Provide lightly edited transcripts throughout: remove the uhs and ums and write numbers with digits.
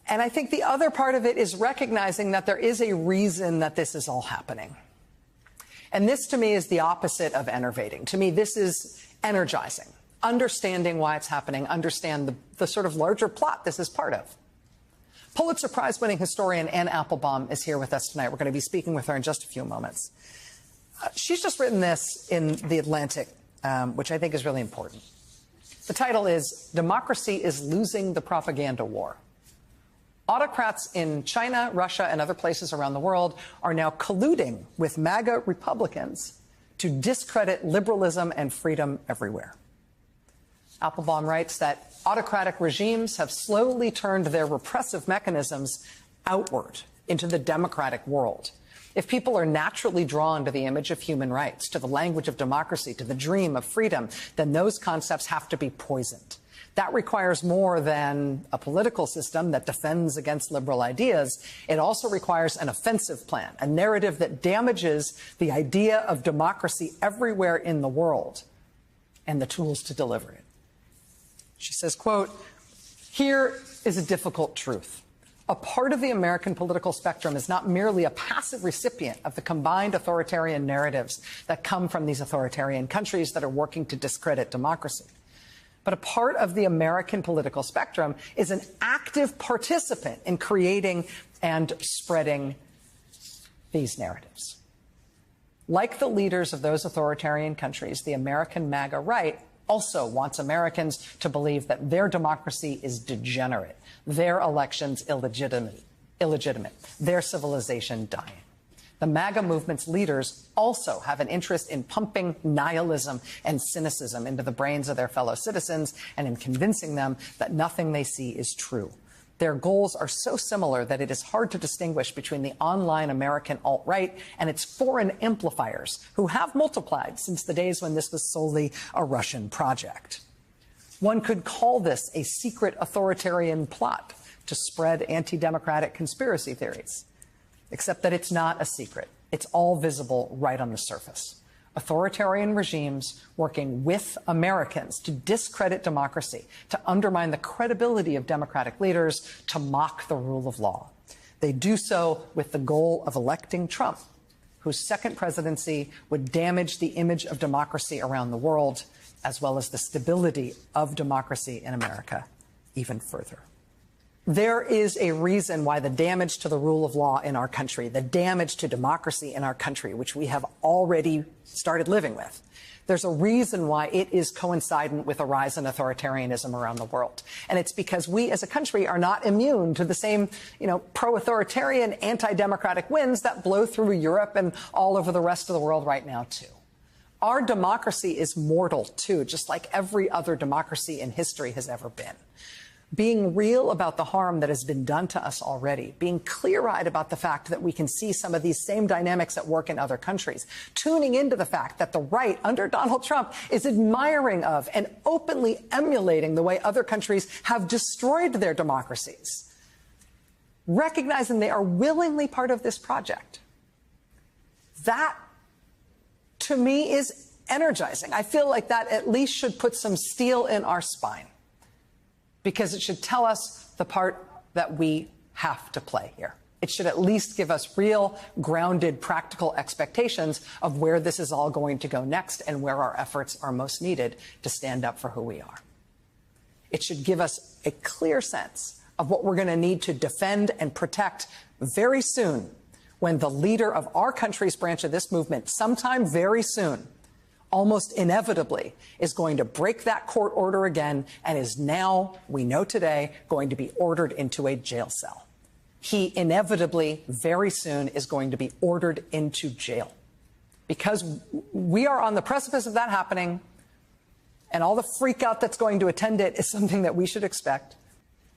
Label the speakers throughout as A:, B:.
A: And I think the other part of it is recognizing that there is a reason that this is all happening. And this, to me, is the opposite of enervating. To me, this is energizing, understanding why it's happening, understand the sort of larger plot this is part of. Pulitzer Prize-winning historian Anne Applebaum is here with us tonight. We're going to be speaking with her in just a few moments. She's just written this in The Atlantic, which I think is really important. The title is "Democracy is Losing the Propaganda War." Autocrats in China, Russia, and other places around the world are now colluding with MAGA Republicans to discredit liberalism and freedom everywhere. Applebaum writes that autocratic regimes have slowly turned their repressive mechanisms outward into the democratic world. If people are naturally drawn to the image of human rights, to the language of democracy, to the dream of freedom, then those concepts have to be poisoned. That requires more than a political system that defends against liberal ideas. It also requires an offensive plan, a narrative that damages the idea of democracy everywhere in the world, and the tools to deliver it. She says, quote, "Here is a difficult truth. A part of the American political spectrum is not merely a passive recipient of the combined authoritarian narratives that come from these authoritarian countries that are working to discredit democracy. But a part of the American political spectrum is an active participant in creating and spreading these narratives. Like the leaders of those authoritarian countries, the American MAGA right also wants Americans to believe that their democracy is degenerate, their elections illegitimate, their civilization dying. The MAGA movement's leaders also have an interest in pumping nihilism and cynicism into the brains of their fellow citizens and in convincing them that nothing they see is true. Their goals are so similar that it is hard to distinguish between the online American alt-right and its foreign amplifiers, who have multiplied since the days when this was solely a Russian project. One could call this a secret authoritarian plot to spread anti-democratic conspiracy theories. Except that it's not a secret. It's all visible right on the surface. Authoritarian regimes working with Americans to discredit democracy, to undermine the credibility of democratic leaders, to mock the rule of law. They do so with the goal of electing Trump, whose second presidency would damage the image of democracy around the world, as well as the stability of democracy in America even further. There is a reason why the damage to the rule of law in our country, the damage to democracy in our country, which we have already started living with, there's a reason why it is coincident with a rise in authoritarianism around the world. And it's because we as a country are not immune to the same, pro-authoritarian, anti-democratic winds that blow through Europe and all over the rest of the world right now, too. Our democracy is mortal, too, just like every other democracy in history has ever been. Being real about the harm that has been done to us already, being clear-eyed about the fact that we can see some of these same dynamics at work in other countries, tuning into the fact that the right under Donald Trump is admiring of and openly emulating the way other countries have destroyed their democracies, recognizing they are willingly part of this project. That, to me, is energizing. I feel like that at least should put some steel in our spine, because it should tell us the part that we have to play here. It should at least give us real, grounded, practical expectations of where this is all going to go next and where our efforts are most needed to stand up for who we are. It should give us a clear sense of what we're going to need to defend and protect very soon, when the leader of our country's branch of this movement, sometime very soon, almost inevitably, is going to break that court order again and is now, we know today, going to be ordered into a jail cell. He inevitably, very soon, is going to be ordered into jail. Because we are on the precipice of that happening, and all the freak out that's going to attend it is something that we should expect.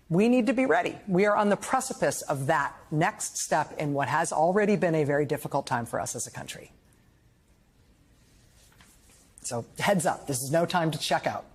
A: We need to be ready. We are on the precipice of that next step in what has already been a very difficult time for us as a country. So heads up, this is no time to check out.